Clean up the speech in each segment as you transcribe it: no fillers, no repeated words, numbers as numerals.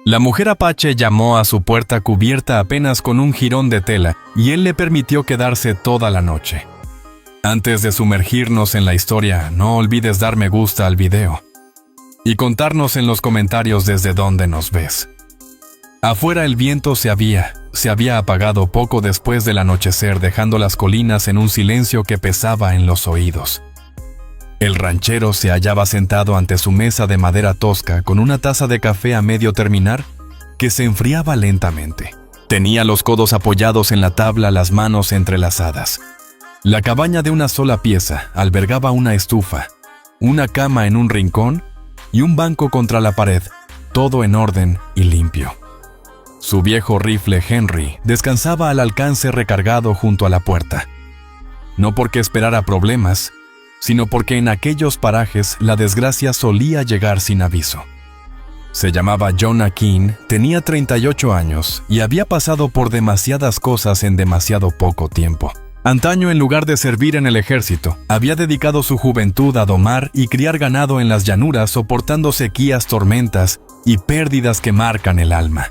La mujer apache llamó a su puerta cubierta apenas con un jirón de tela y él le permitió quedarse toda la noche. Antes de sumergirnos en la historia, no olvides dar me gusta al video y contarnos en los comentarios desde dónde nos ves. Afuera el viento se había apagado poco después del anochecer, dejando las colinas en un silencio que pesaba en los oídos. El ranchero se hallaba sentado ante su mesa de madera tosca con una taza de café a medio terminar que se enfriaba lentamente. Tenía los codos apoyados en la tabla, las manos entrelazadas. La cabaña de una sola pieza albergaba una estufa, una cama en un rincón y un banco contra la pared, todo en orden y limpio. Su viejo rifle Henry descansaba al alcance recargado junto a la puerta. No porque esperara problemas, sino porque en aquellos parajes la desgracia solía llegar sin aviso. Se llamaba Jonah King, tenía 38 años y había pasado por demasiadas cosas en demasiado poco tiempo. Antaño, en lugar de servir en el ejército, había dedicado su juventud a domar y criar ganado en las llanuras, soportando sequías, tormentas y pérdidas que marcan el alma.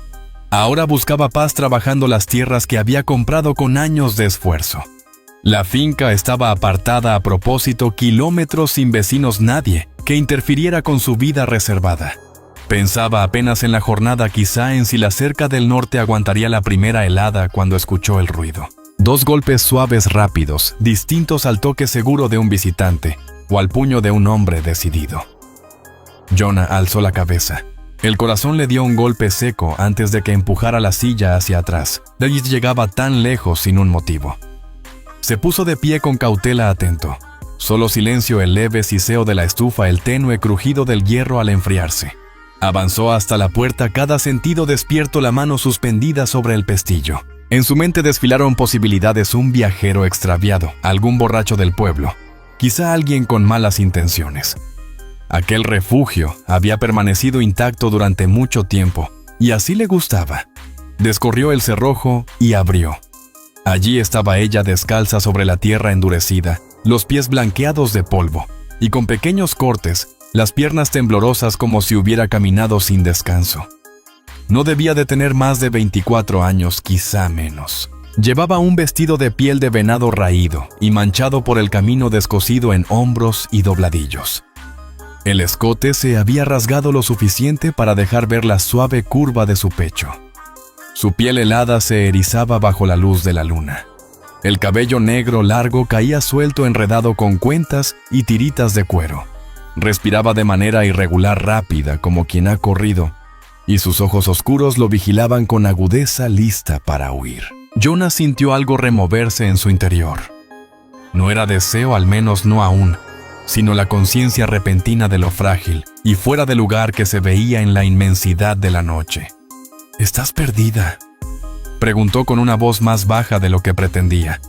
Ahora buscaba paz trabajando las tierras que había comprado con años de esfuerzo. La finca estaba apartada a propósito, kilómetros sin vecinos, nadie que interfiriera con su vida reservada. Pensaba apenas en la jornada, quizá en si la cerca del norte aguantaría la primera helada, cuando escuchó el ruido. 2 golpes suaves rápidos, distintos al toque seguro de un visitante o al puño de un hombre decidido. Jonah alzó la cabeza. El corazón le dio un golpe seco antes de que empujara la silla hacia atrás. David llegaba tan lejos sin un motivo. Se puso de pie con cautela, atento. Solo silencio, el leve siseo de la estufa, el tenue crujido del hierro al enfriarse. Avanzó hasta la puerta, cada sentido despierto, la mano suspendida sobre el pestillo. En su mente desfilaron posibilidades: un viajero extraviado, algún borracho del pueblo, quizá alguien con malas intenciones. Aquel refugio había permanecido intacto durante mucho tiempo, y así le gustaba. Descorrió el cerrojo y abrió. Allí estaba ella, descalza sobre la tierra endurecida, los pies blanqueados de polvo, y con pequeños cortes, las piernas temblorosas como si hubiera caminado sin descanso. No debía de tener más de 24 años, quizá menos. Llevaba un vestido de piel de venado raído y manchado por el camino, descosido en hombros y dobladillos. El escote se había rasgado lo suficiente para dejar ver la suave curva de su pecho. Su piel helada se erizaba bajo la luz de la luna. El cabello negro largo caía suelto, enredado con cuentas y tiritas de cuero. Respiraba de manera irregular, rápida, como quien ha corrido, y sus ojos oscuros lo vigilaban con agudeza, lista para huir. Jonah sintió algo removerse en su interior. No era deseo, al menos no aún, sino la conciencia repentina de lo frágil y fuera de lugar que se veía en la inmensidad de la noche. «¿Estás perdida?», preguntó con una voz más baja de lo que pretendía.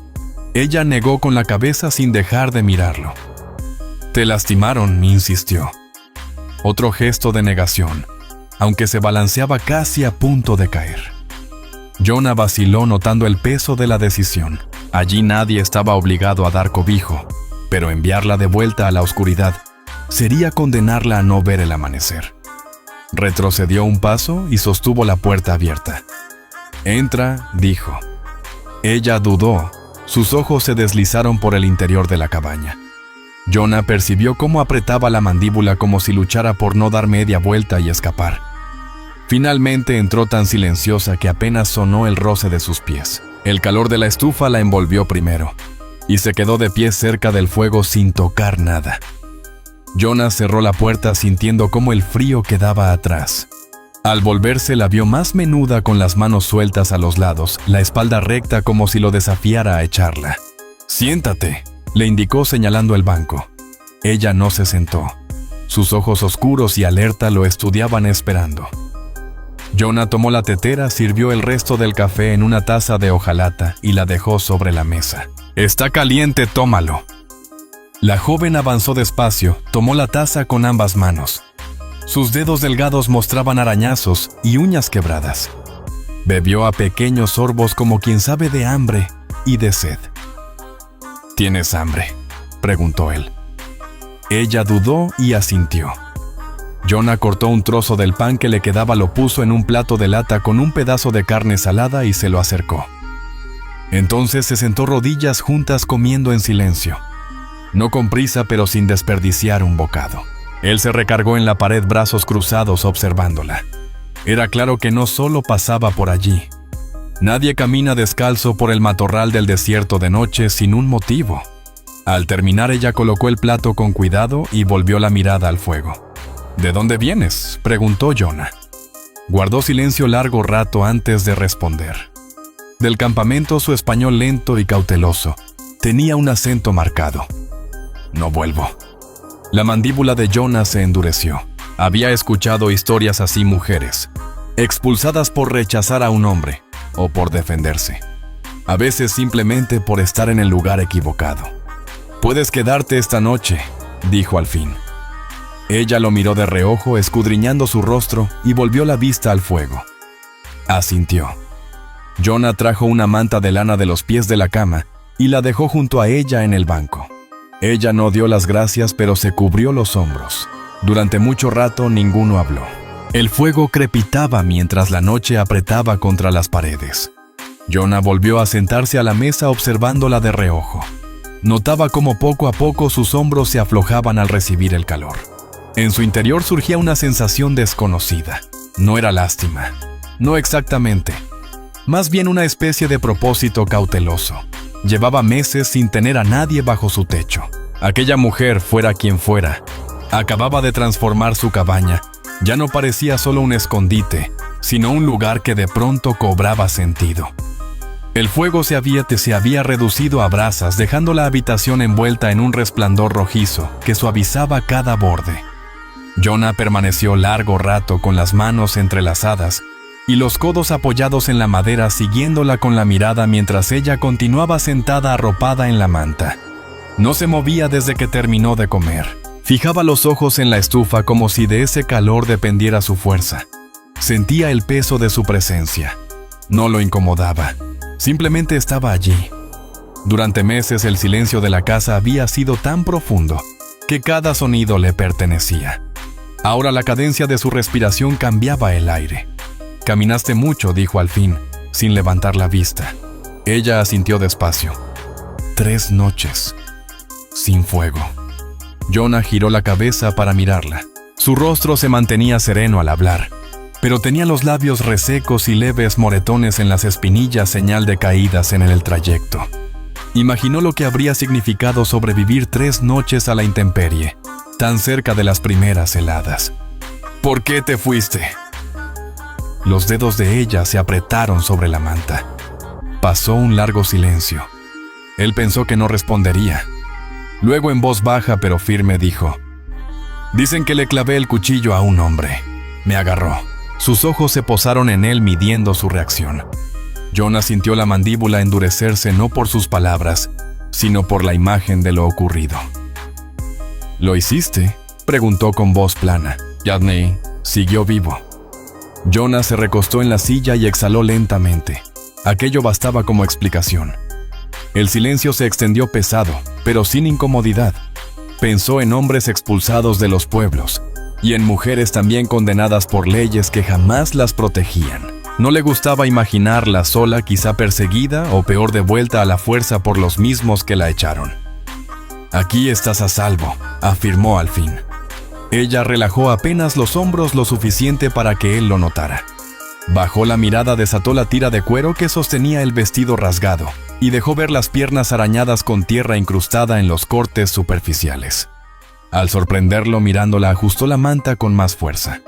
Ella negó con la cabeza sin dejar de mirarlo. «¿Te lastimaron?», insistió. Otro gesto de negación, aunque se balanceaba casi a punto de caer. Jonah vaciló, notando el peso de la decisión. Allí nadie estaba obligado a dar cobijo, pero enviarla de vuelta a la oscuridad sería condenarla a no ver el amanecer. Retrocedió un paso y sostuvo la puerta abierta. «Entra», dijo. Ella dudó. Sus ojos se deslizaron por el interior de la cabaña. Jonah percibió cómo apretaba la mandíbula, como si luchara por no dar media vuelta y escapar. Finalmente entró, tan silenciosa que apenas sonó el roce de sus pies. El calor de la estufa la envolvió primero, y se quedó de pie cerca del fuego sin tocar nada. Jonah cerró la puerta, sintiendo cómo el frío quedaba atrás. Al volverse, la vio más menuda, con las manos sueltas a los lados, la espalda recta, como si lo desafiara a echarla. «Siéntate», le indicó señalando el banco. Ella no se sentó. Sus ojos oscuros y alerta lo estudiaban, esperando. Jonah tomó la tetera, sirvió el resto del café en una taza de hojalata y la dejó sobre la mesa. «Está caliente, tómalo». La joven avanzó despacio, tomó la taza con ambas manos. Sus dedos delgados mostraban arañazos y uñas quebradas. Bebió a pequeños sorbos, como quien sabe de hambre y de sed. «¿Tienes hambre?», preguntó él. Ella dudó y asintió. Jonah cortó un trozo del pan que le quedaba, lo puso en un plato de lata con un pedazo de carne salada y se lo acercó. Entonces se sentó rodillas juntas comiendo en silencio. No con prisa, pero sin desperdiciar un bocado. Él se recargó en la pared, brazos cruzados, observándola. Era claro que no solo pasaba por allí. Nadie camina descalzo por el matorral del desierto de noche sin un motivo. Al terminar, ella colocó el plato con cuidado y volvió la mirada al fuego. ¿De dónde vienes?, preguntó Jonah. Guardó silencio largo rato antes de responder. Del campamento, su español lento y cauteloso. Tenía un acento marcado. No vuelvo. La mandíbula de Jonah se endureció. Había escuchado historias así, mujeres, expulsadas por rechazar a un hombre o por defenderse. A veces simplemente por estar en el lugar equivocado. «Puedes quedarte esta noche», dijo al fin. Ella lo miró de reojo, escudriñando su rostro, y volvió la vista al fuego. Asintió. Jonah trajo una manta de lana de los pies de la cama y la dejó junto a ella en el banco. Ella no dio las gracias, pero se cubrió los hombros. Durante mucho rato ninguno habló. El fuego crepitaba mientras la noche apretaba contra las paredes. Jonah volvió a sentarse a la mesa, observándola de reojo. Notaba cómo poco a poco sus hombros se aflojaban al recibir el calor. En su interior surgía una sensación desconocida. No era lástima. No exactamente. Más bien una especie de propósito cauteloso. Llevaba meses sin tener a nadie bajo su techo. Aquella mujer, fuera quien fuera, acababa de transformar su cabaña. Ya no parecía solo un escondite, sino un lugar que de pronto cobraba sentido. El fuego se había reducido a brasas, dejando la habitación envuelta en un resplandor rojizo que suavizaba cada borde. Jonah permaneció largo rato con las manos entrelazadas y los codos apoyados en la madera, siguiéndola con la mirada mientras ella continuaba sentada arropada en la manta. No se movía desde que terminó de comer. Fijaba los ojos en la estufa como si de ese calor dependiera su fuerza. Sentía el peso de su presencia. No lo incomodaba. Simplemente estaba allí. Durante meses el silencio de la casa había sido tan profundo que cada sonido le pertenecía. Ahora la cadencia de su respiración cambiaba el aire. «Caminaste mucho», dijo al fin, sin levantar la vista. Ella asintió despacio. 3 noches. Sin fuego. Jonah giró la cabeza para mirarla. Su rostro se mantenía sereno al hablar, pero tenía los labios resecos y leves moretones en las espinillas, señal de caídas en el trayecto. Imaginó lo que habría significado sobrevivir 3 noches a la intemperie, tan cerca de las primeras heladas. «¿Por qué te fuiste?». Los dedos de ella se apretaron sobre la manta. Pasó un largo silencio. Él pensó que no respondería. Luego, en voz baja pero firme, dijo: «Dicen que le clavé el cuchillo a un hombre. Me agarró». Sus ojos se posaron en él, midiendo su reacción. Jonah sintió la mandíbula endurecerse, no por sus palabras, sino por la imagen de lo ocurrido. «¿Lo hiciste?», preguntó con voz plana. Yadney siguió vivo. Jonah se recostó en la silla y exhaló lentamente. Aquello bastaba como explicación. El silencio se extendió pesado, pero sin incomodidad. Pensó en hombres expulsados de los pueblos, y en mujeres también condenadas por leyes que jamás las protegían. No le gustaba imaginarla sola, quizá perseguida o peor, de vuelta a la fuerza por los mismos que la echaron. «Aquí estás a salvo», afirmó al fin. Ella relajó apenas los hombros lo suficiente para que él lo notara. Bajó la mirada, desató la tira de cuero que sostenía el vestido rasgado y dejó ver las piernas arañadas con tierra incrustada en los cortes superficiales. Al sorprenderlo mirándola, ajustó la manta con más fuerza.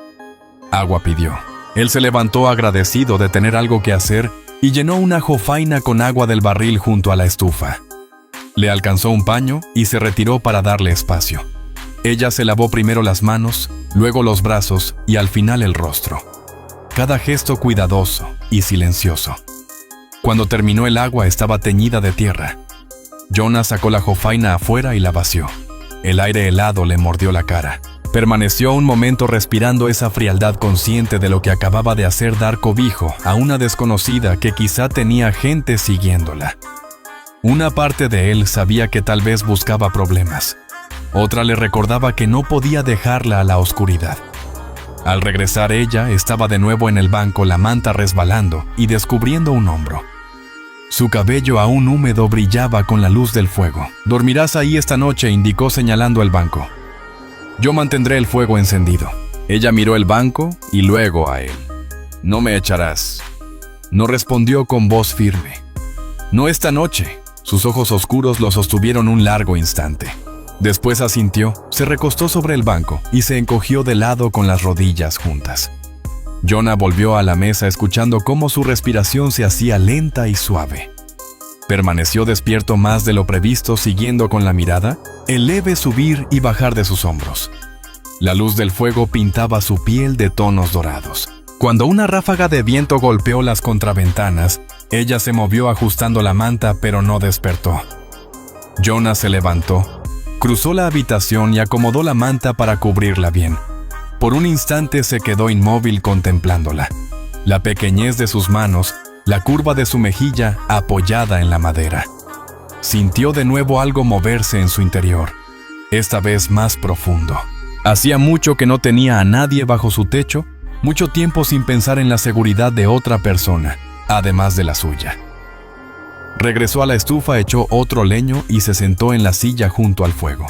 Agua pidió. Él se levantó agradecido de tener algo que hacer y llenó una jofaina con agua del barril junto a la estufa. Le alcanzó un paño y se retiró para darle espacio. Ella se lavó primero las manos, luego los brazos y al final el rostro. Cada gesto cuidadoso y silencioso. Cuando terminó, el agua estaba teñida de tierra. Jonah sacó la jofaina afuera y la vació. El aire helado le mordió la cara. Permaneció un momento respirando esa frialdad, consciente de lo que acababa de hacer, dar cobijo a una desconocida que quizá tenía gente siguiéndola. Una parte de él sabía que tal vez buscaba problemas. Otra le recordaba que no podía dejarla a la oscuridad. Al regresar ella, estaba de nuevo en el banco, la manta resbalando y descubriendo un hombro. Su cabello aún húmedo brillaba con la luz del fuego. «Dormirás ahí esta noche», indicó señalando el banco. «Yo mantendré el fuego encendido». Ella miró el banco y luego a él. «No me echarás». No respondió con voz firme. «No esta noche». Sus ojos oscuros lo sostuvieron un largo instante. Después asintió, se recostó sobre el banco y se encogió de lado con las rodillas juntas. Jonah volvió a la mesa escuchando cómo su respiración se hacía lenta y suave. Permaneció despierto más de lo previsto, siguiendo con la mirada el leve subir y bajar de sus hombros. La luz del fuego pintaba su piel de tonos dorados. Cuando una ráfaga de viento golpeó las contraventanas, ella se movió ajustando la manta, pero no despertó. Jonah se levantó, cruzó la habitación y acomodó la manta para cubrirla bien. Por un instante se quedó inmóvil contemplándola. La pequeñez de sus manos, la curva de su mejilla apoyada en la madera. Sintió de nuevo algo moverse en su interior, esta vez más profundo. Hacía mucho que no tenía a nadie bajo su techo, mucho tiempo sin pensar en la seguridad de otra persona, además de la suya. Regresó a la estufa, echó otro leño y se sentó en la silla junto al fuego.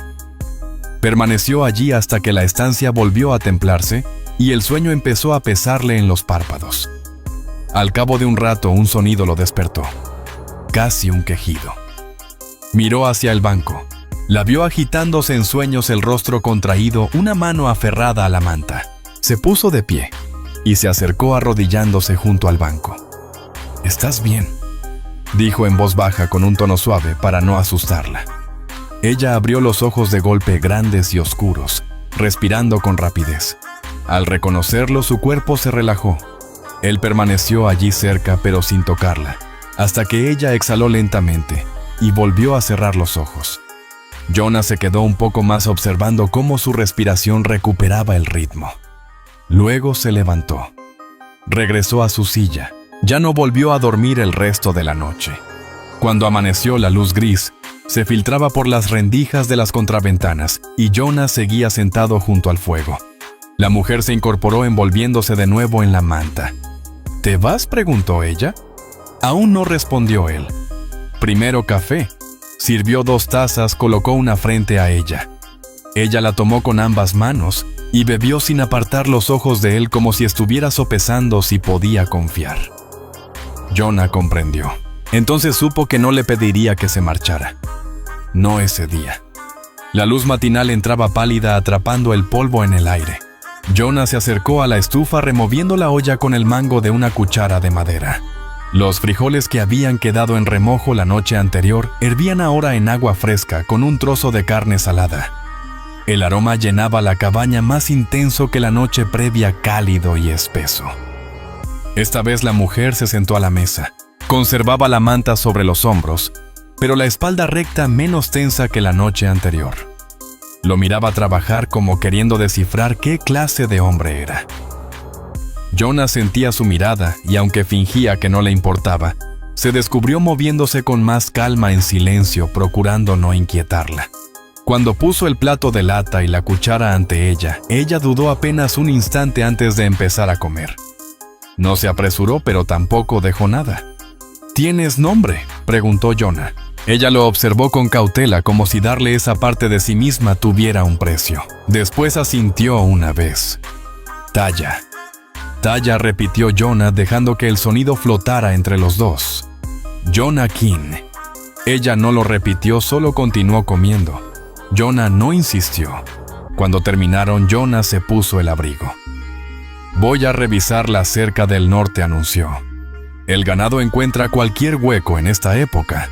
Permaneció allí hasta que la estancia volvió a templarse y el sueño empezó a pesarle en los párpados. Al cabo de un rato, un sonido lo despertó, casi un quejido. Miró hacia el banco. La vio agitándose en sueños, el rostro contraído, una mano aferrada a la manta. Se puso de pie y se acercó arrodillándose junto al banco. «¿Estás bien?», dijo en voz baja con un tono suave para no asustarla. Ella abrió los ojos de golpe, grandes y oscuros, respirando con rapidez. Al reconocerlo, su cuerpo se relajó. Él permaneció allí cerca, pero sin tocarla, hasta que ella exhaló lentamente y volvió a cerrar los ojos. Jonah se quedó un poco más observando cómo su respiración recuperaba el ritmo. Luego se levantó. Regresó a su silla. Ya no volvió a dormir el resto de la noche. Cuando amaneció, la luz gris se filtraba por las rendijas de las contraventanas y Jonah seguía sentado junto al fuego. La mujer se incorporó envolviéndose de nuevo en la manta. «¿Te vas?», preguntó ella. Aún no respondió él. «Primero café». Sirvió 2 tazas, colocó una frente a ella. Ella la tomó con ambas manos y bebió sin apartar los ojos de él, como si estuviera sopesando si podía confiar. Jonah comprendió. Entonces supo que no le pediría que se marchara. No ese día. La luz matinal entraba pálida, atrapando el polvo en el aire. Jonah se acercó a la estufa, removiendo la olla con el mango de una cuchara de madera. Los frijoles que habían quedado en remojo la noche anterior hervían ahora en agua fresca con un trozo de carne salada. El aroma llenaba la cabaña más intenso que la noche previa, cálido y espeso. Esta vez la mujer se sentó a la mesa. Conservaba la manta sobre los hombros, pero la espalda recta menos tensa que la noche anterior. Lo miraba trabajar como queriendo descifrar qué clase de hombre era. Jonah sentía su mirada y aunque fingía que no le importaba, se descubrió moviéndose con más calma en silencio, procurando no inquietarla. Cuando puso el plato de lata y la cuchara ante ella, ella dudó apenas un instante antes de empezar a comer. No se apresuró, pero tampoco dejó nada. «¿Tienes nombre?», preguntó Jonah. Ella lo observó con cautela, como si darle esa parte de sí misma tuviera un precio. Después asintió una vez. «Taya». «Taya», repitió Jonah, dejando que el sonido flotara entre los dos. «Jonah King». Ella no lo repitió, solo continuó comiendo. Jonah no insistió. Cuando terminaron, Jonah se puso el abrigo. «Voy a revisar la cerca del norte», anunció. «El ganado encuentra cualquier hueco en esta época».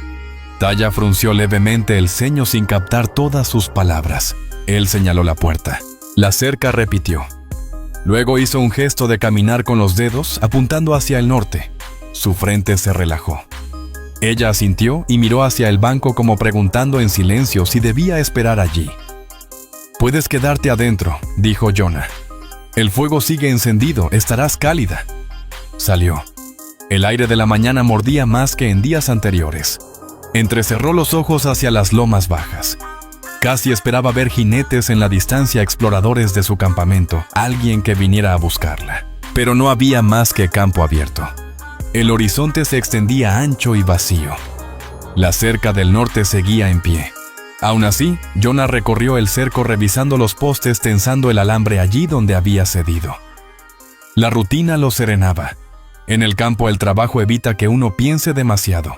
Taya frunció levemente el ceño sin captar todas sus palabras. Él señaló la puerta. La cerca, repitió. Luego hizo un gesto de caminar con los dedos, apuntando hacia el norte. Su frente se relajó. Ella asintió y miró hacia el banco como preguntando en silencio si debía esperar allí. «Puedes quedarte adentro», dijo Jonah. «El fuego sigue encendido, estarás cálida». Salió. El aire de la mañana mordía más que en días anteriores. Entrecerró los ojos hacia las lomas bajas. Casi esperaba ver jinetes en la distancia, exploradores de su campamento, alguien que viniera a buscarla. Pero no había más que campo abierto. El horizonte se extendía ancho y vacío. La cerca del norte seguía en pie. Aún así, Jonah recorrió el cerco revisando los postes, tensando el alambre allí donde había cedido. La rutina lo serenaba. En el campo el trabajo evita que uno piense demasiado.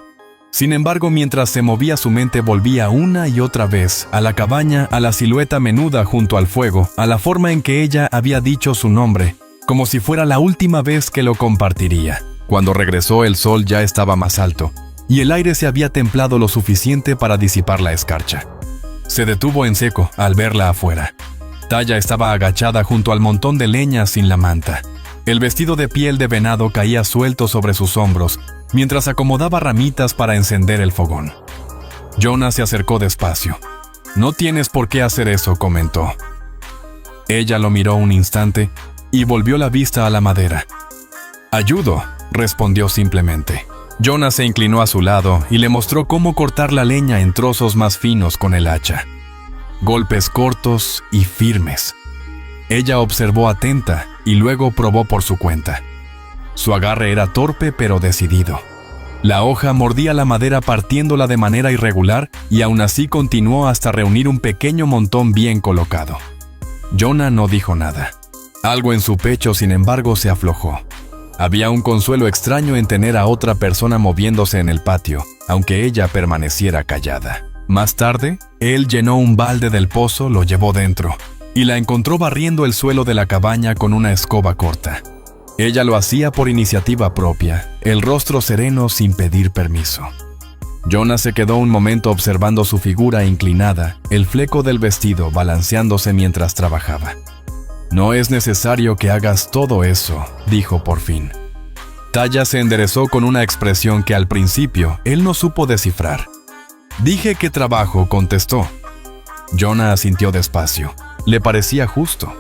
Sin embargo, mientras se movía su mente volvía una y otra vez a la cabaña, a la silueta menuda junto al fuego, a la forma en que ella había dicho su nombre, como si fuera la última vez que lo compartiría. Cuando regresó el sol ya estaba más alto, y el aire se había templado lo suficiente para disipar la escarcha. Se detuvo en seco al verla afuera. Taya estaba agachada junto al montón de leña sin la manta. El vestido de piel de venado caía suelto sobre sus hombros, mientras acomodaba ramitas para encender el fogón. Jonah se acercó despacio. «No tienes por qué hacer eso», comentó. Ella lo miró un instante y volvió la vista a la madera. «Ayudo», respondió simplemente. Jonah se inclinó a su lado y le mostró cómo cortar la leña en trozos más finos con el hacha. Golpes cortos y firmes. Ella observó atenta y luego probó por su cuenta. Su agarre era torpe pero decidido. La hoja mordía la madera partiéndola de manera irregular y aún así continuó hasta reunir un pequeño montón bien colocado. Jonah no dijo nada. Algo en su pecho, sin embargo, se aflojó. Había un consuelo extraño en tener a otra persona moviéndose en el patio, aunque ella permaneciera callada. Más tarde, él llenó un balde del pozo, lo llevó dentro, y la encontró barriendo el suelo de la cabaña con una escoba corta. Ella lo hacía por iniciativa propia, el rostro sereno sin pedir permiso. Jonah se quedó un momento observando su figura inclinada, el fleco del vestido balanceándose mientras trabajaba. «No es necesario que hagas todo eso», dijo por fin. Taya se enderezó con una expresión que al principio él no supo descifrar. «Dije que trabajo», contestó. Jonah asintió despacio. Le parecía justo.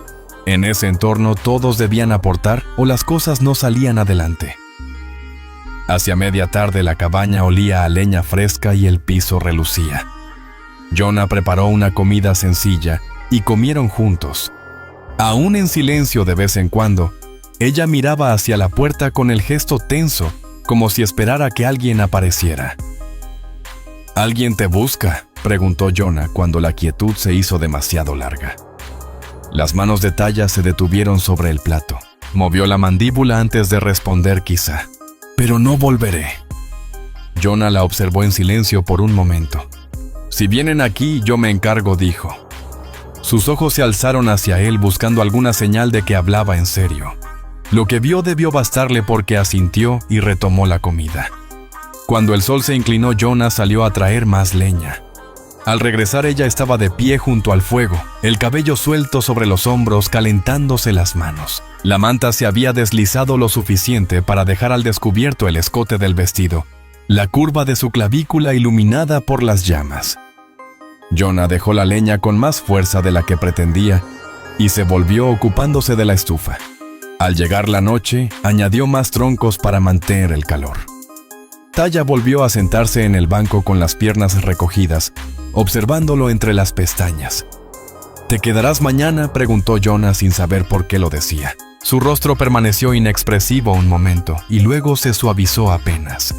En ese entorno todos debían aportar o las cosas no salían adelante. Hacia media tarde la cabaña olía a leña fresca y el piso relucía. Jonah preparó una comida sencilla y comieron juntos. Aún en silencio de vez en cuando, ella miraba hacia la puerta con el gesto tenso, como si esperara que alguien apareciera. «¿Alguien te busca?», preguntó Jonah cuando la quietud se hizo demasiado larga. Las manos de Taya se detuvieron sobre el plato. Movió la mandíbula antes de responder quizá. «Pero no volveré». Jonah la observó en silencio por un momento. «Si vienen aquí, yo me encargo», dijo. Sus ojos se alzaron hacia él buscando alguna señal de que hablaba en serio. Lo que vio debió bastarle porque asintió y retomó la comida. Cuando el sol se inclinó, Jonah salió a traer más leña. Al regresar ella estaba de pie junto al fuego, el cabello suelto sobre los hombros, calentándose las manos. La manta se había deslizado lo suficiente para dejar al descubierto el escote del vestido, la curva de su clavícula iluminada por las llamas. Jonah dejó la leña con más fuerza de la que pretendía y se volvió ocupándose de la estufa. Al llegar la noche, añadió más troncos para mantener el calor. Taya volvió a sentarse en el banco con las piernas recogidas, observándolo entre las pestañas. «¿Te quedarás mañana?», preguntó Jonah sin saber por qué lo decía. Su rostro permaneció inexpresivo un momento y luego se suavizó apenas.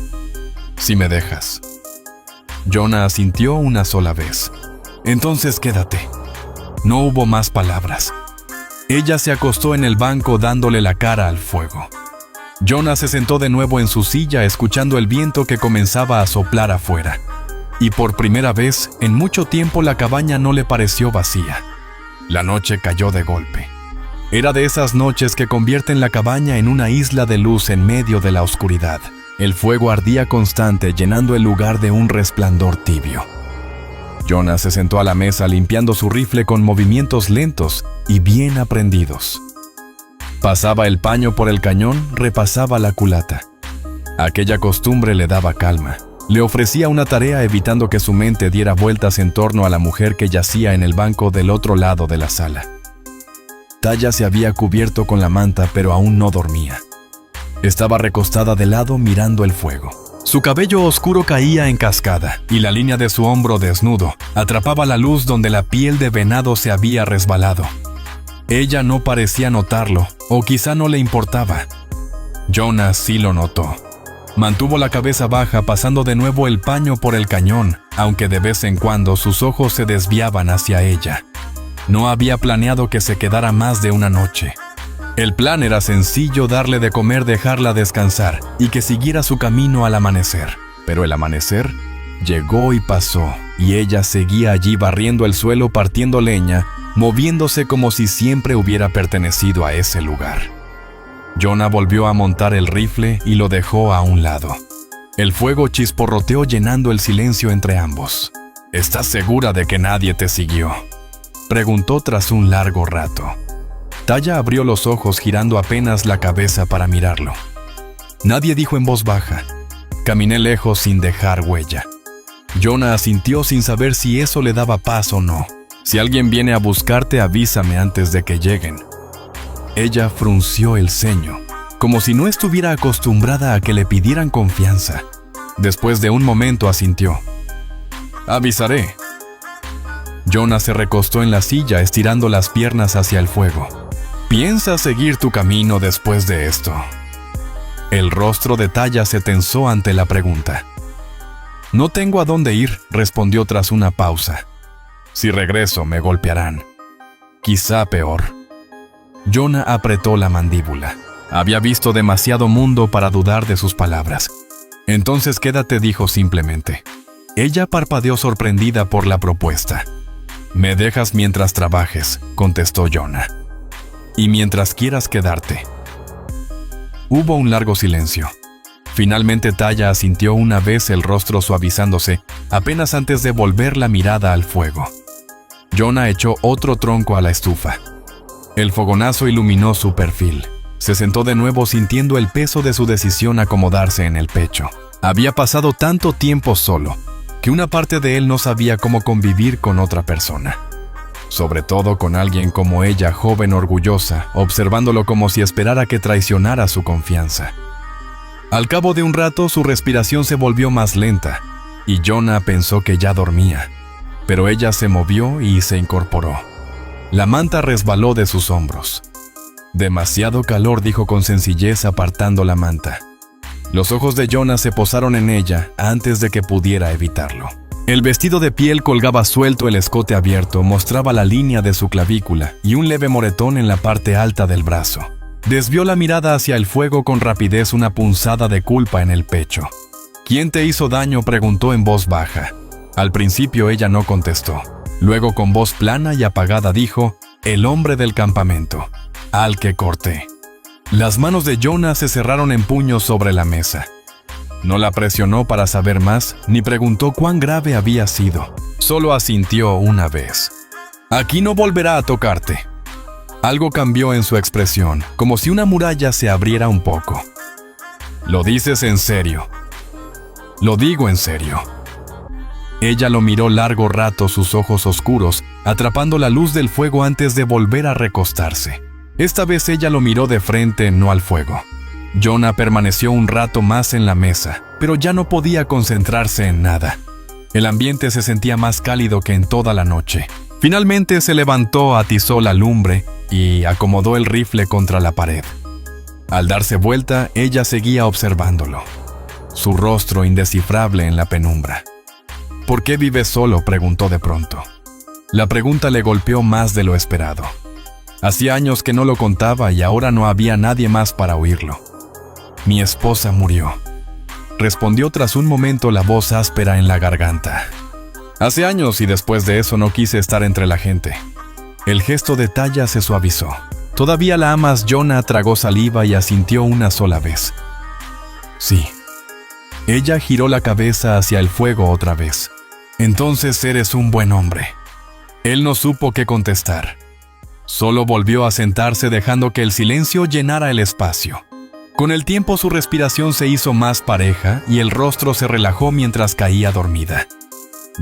«Si me dejas». Jonah asintió una sola vez. «Entonces quédate». No hubo más palabras. Ella se acostó en el banco dándole la cara al fuego. Jonah se sentó de nuevo en su silla escuchando el viento que comenzaba a soplar afuera. Y por primera vez en mucho tiempo la cabaña no le pareció vacía. La noche cayó de golpe. Era de esas noches que convierten la cabaña en una isla de luz en medio de la oscuridad. El fuego ardía constante, llenando el lugar de un resplandor tibio. Jonah se sentó a la mesa limpiando su rifle con movimientos lentos y bien aprendidos. Pasaba el paño por el cañón, repasaba la culata. Aquella costumbre le daba calma. Le ofrecía una tarea evitando que su mente diera vueltas en torno a la mujer que yacía en el banco del otro lado de la sala. Taya se había cubierto con la manta, pero aún no dormía. Estaba recostada de lado mirando el fuego. Su cabello oscuro caía en cascada, y la línea de su hombro desnudo atrapaba la luz donde la piel de venado se había resbalado. Ella no parecía notarlo, o quizá no le importaba. Jonah sí lo notó. Mantuvo la cabeza baja, pasando de nuevo el paño por el cañón, aunque de vez en cuando sus ojos se desviaban hacia ella. No había planeado que se quedara más de una noche. El plan era sencillo: darle de comer, dejarla descansar y que siguiera su camino al amanecer. Pero el amanecer llegó y pasó, y ella seguía allí barriendo el suelo, partiendo leña, moviéndose como si siempre hubiera pertenecido a ese lugar. Jonah volvió a montar el rifle y lo dejó a un lado. El fuego chisporroteó, llenando el silencio entre ambos. ¿Estás segura de que nadie te siguió?, preguntó tras un largo rato. Taya abrió los ojos, girando apenas la cabeza para mirarlo. Nadie, dijo en voz baja. Caminé lejos sin dejar huella. Jonah asintió sin saber si eso le daba paz o no. Si alguien viene a buscarte, avísame antes de que lleguen. Ella frunció el ceño, como si no estuviera acostumbrada a que le pidieran confianza. Después de un momento asintió. Avisaré. Jonah se recostó en la silla, estirando las piernas hacia el fuego. ¿Piensas seguir tu camino después de esto? El rostro de Taya se tensó ante la pregunta. No tengo a dónde ir, respondió tras una pausa. Si regreso, me golpearán. Quizá peor. Jonah apretó la mandíbula. Había visto demasiado mundo para dudar de sus palabras. Entonces quédate, dijo simplemente. Ella parpadeó, sorprendida por la propuesta. Me dejas mientras trabajes, contestó Jonah. Y mientras quieras quedarte. Hubo un largo silencio. Finalmente Taya asintió, una vez el rostro suavizándose, apenas antes de volver la mirada al fuego. Jonah echó otro tronco a la estufa. El fogonazo iluminó su perfil. Se sentó de nuevo, sintiendo el peso de su decisión acomodarse en el pecho. Había pasado tanto tiempo solo, que una parte de él no sabía cómo convivir con otra persona. Sobre todo con alguien como ella, joven, orgullosa, observándolo como si esperara que traicionara su confianza. Al cabo de un rato, su respiración se volvió más lenta, y Jonah pensó que ya dormía. Pero ella se movió y se incorporó. La manta resbaló de sus hombros. Demasiado calor, dijo con sencillez, apartando la manta. Los ojos de Jonah se posaron en ella antes de que pudiera evitarlo. El vestido de piel colgaba suelto, el escote abierto mostraba la línea de su clavícula y un leve moretón en la parte alta del brazo. Desvió la mirada hacia el fuego con rapidez, una punzada de culpa en el pecho. ¿Quién te hizo daño?, preguntó en voz baja. Al principio ella no contestó. Luego, con voz plana y apagada, dijo: el hombre del campamento, al que corté. Las manos de Jonah se cerraron en puños sobre la mesa. No la presionó para saber más, ni preguntó cuán grave había sido. Solo asintió una vez. Aquí no volverá a tocarte. Algo cambió en su expresión, como si una muralla se abriera un poco. ¿Lo dices en serio? Lo digo en serio. Ella lo miró largo rato, sus ojos oscuros, atrapando la luz del fuego antes de volver a recostarse. Esta vez ella lo miró de frente, no al fuego. Jonah permaneció un rato más en la mesa, pero ya no podía concentrarse en nada. El ambiente se sentía más cálido que en toda la noche. Finalmente se levantó, atizó la lumbre y acomodó el rifle contra la pared. Al darse vuelta, ella seguía observándolo, su rostro indescifrable en la penumbra. ¿Por qué vives solo?, preguntó de pronto. La pregunta le golpeó más de lo esperado. Hacía años que no lo contaba y ahora no había nadie más para oírlo. Mi esposa murió, respondió tras un momento, la voz áspera en la garganta. Hace años, y después de eso no quise estar entre la gente. El gesto de Taya se suavizó. ¿Todavía la amas?, Jonah tragó saliva y asintió una sola vez. Sí. Ella giró la cabeza hacia el fuego otra vez. Entonces eres un buen hombre. Él no supo qué contestar. Solo volvió a sentarse, dejando que el silencio llenara el espacio. Con el tiempo su respiración se hizo más pareja y el rostro se relajó mientras caía dormida.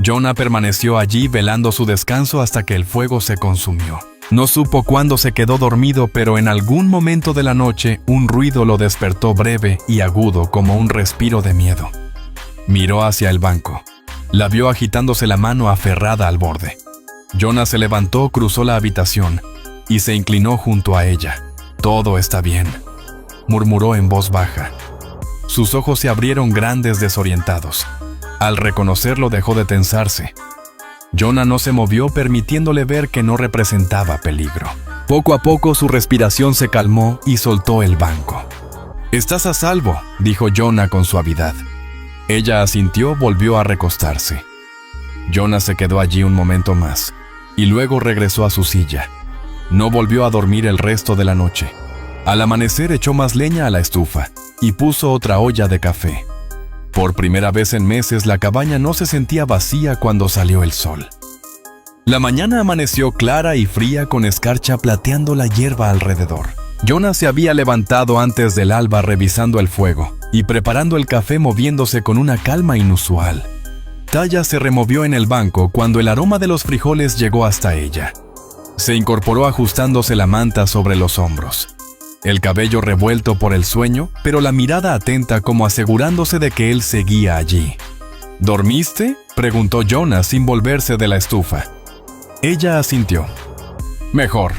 Jonah permaneció allí velando su descanso hasta que el fuego se consumió. No supo cuándo se quedó dormido, pero en algún momento de la noche un ruido lo despertó, breve y agudo como un respiro de miedo. Miró hacia el banco. La vio agitándose la mano aferrada al borde. Jonah se levantó, cruzó la habitación y se inclinó junto a ella. «Todo está bien», murmuró en voz baja. Sus ojos se abrieron grandes, desorientados. Al reconocerlo dejó de tensarse. Jonah no se movió, permitiéndole ver que no representaba peligro. Poco a poco su respiración se calmó y soltó el banco. «Estás a salvo», dijo Jonah con suavidad. Ella asintió, volvió a recostarse. Jonah se quedó allí un momento más y luego regresó a su silla. No volvió a dormir el resto de la noche. Al amanecer echó más leña a la estufa y puso otra olla de café. Por primera vez en meses la cabaña no se sentía vacía cuando salió el sol. La mañana amaneció clara y fría con escarcha plateando la hierba alrededor. Jonah se había levantado antes del alba revisando el fuego y preparando el café, moviéndose con una calma inusual. Taya se removió en el banco cuando el aroma de los frijoles llegó hasta ella. Se incorporó ajustándose la manta sobre los hombros. El cabello revuelto por el sueño, pero la mirada atenta como asegurándose de que él seguía allí. «¿Dormiste?», preguntó Jonah sin volverse de la estufa. Ella asintió. «Mejor».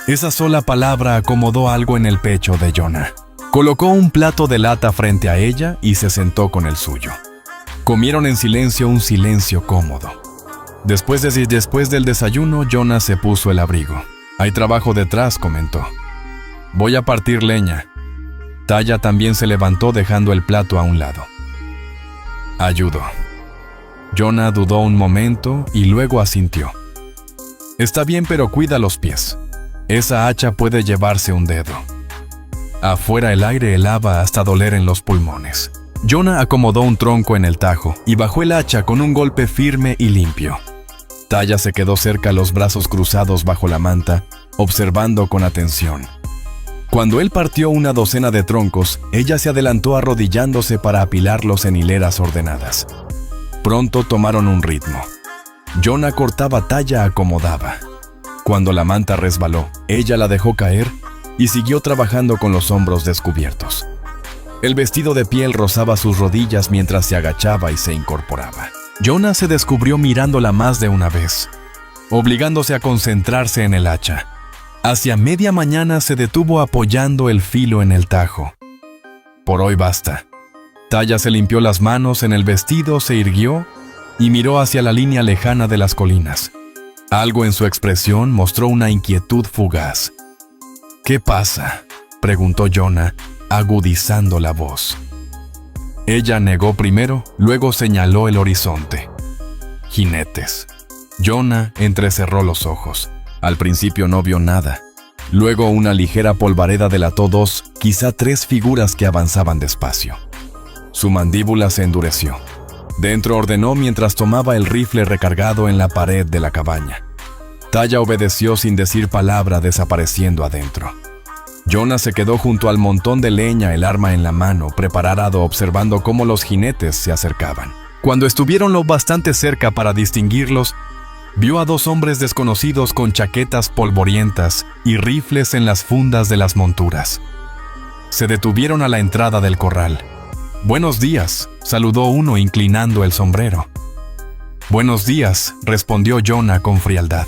Esa sola palabra acomodó algo en el pecho de Jonah. Colocó un plato de lata frente a ella y se sentó con el suyo. Comieron en silencio, un silencio cómodo. Después del desayuno, Jonah se puso el abrigo. «Hay trabajo detrás», comentó. «Voy a partir leña». Taya también se levantó dejando el plato a un lado. «Ayudo». Jonah dudó un momento y luego asintió. «Está bien, pero cuida los pies. Esa hacha puede llevarse un dedo». Afuera el aire helaba hasta doler en los pulmones. Jonah acomodó un tronco en el tajo y bajó el hacha con un golpe firme y limpio. Taya se quedó cerca, los brazos cruzados bajo la manta, observando con atención. Cuando él partió una docena de troncos, ella se adelantó arrodillándose para apilarlos en hileras ordenadas. Pronto tomaron un ritmo. Jonah cortaba, Taya acomodaba. Cuando la manta resbaló, ella la dejó caer y siguió trabajando con los hombros descubiertos. El vestido de piel rozaba sus rodillas mientras se agachaba y se incorporaba. Jonah se descubrió mirándola más de una vez, obligándose a concentrarse en el hacha. Hacia media mañana se detuvo apoyando el filo en el tajo. «Por hoy basta». Taya se limpió las manos en el vestido, se irguió y miró hacia la línea lejana de las colinas. Algo en su expresión mostró una inquietud fugaz. «¿Qué pasa?», preguntó Jonah, agudizando la voz. Ella negó primero, luego señaló el horizonte. «Jinetes». Jonah entrecerró los ojos. Al principio no vio nada. Luego una ligera polvareda delató 2, quizá 3 figuras que avanzaban despacio. Su mandíbula se endureció. Dentro ordenó mientras tomaba el rifle recargado en la pared de la cabaña. Taya obedeció sin decir palabra, desapareciendo adentro. Jonah se quedó junto al montón de leña, el arma en la mano, preparado, observando cómo los jinetes se acercaban. Cuando estuvieron lo bastante cerca para distinguirlos, vio a 2 hombres desconocidos con chaquetas polvorientas y rifles en las fundas de las monturas. Se detuvieron a la entrada del corral. «Buenos días», saludó uno inclinando el sombrero. «Buenos días», respondió Jonah con frialdad.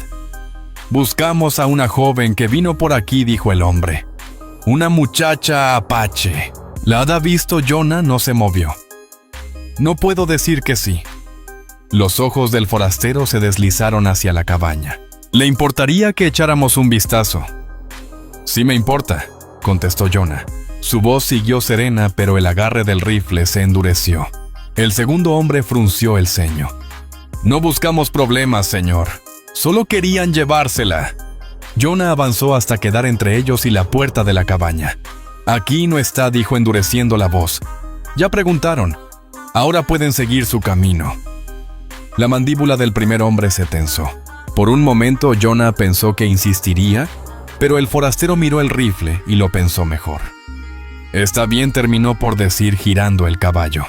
«Buscamos a una joven que vino por aquí», dijo el hombre. «Una muchacha apache». ¿La ha visto?» Jonah no se movió. «No puedo decir que sí». Los ojos del forastero se deslizaron hacia la cabaña. «¿Le importaría que echáramos un vistazo?» «Sí me importa», contestó Jonah. Su voz siguió serena, pero el agarre del rifle se endureció. El segundo hombre frunció el ceño. «No buscamos problemas, señor. Solo querían llevársela». Jonah avanzó hasta quedar entre ellos y la puerta de la cabaña. «Aquí no está», dijo endureciendo la voz. «Ya preguntaron. Ahora pueden seguir su camino». La mandíbula del primer hombre se tensó. Por un momento Jonah pensó que insistiría, pero el forastero miró el rifle y lo pensó mejor. «Está bien», terminó por decir girando el caballo.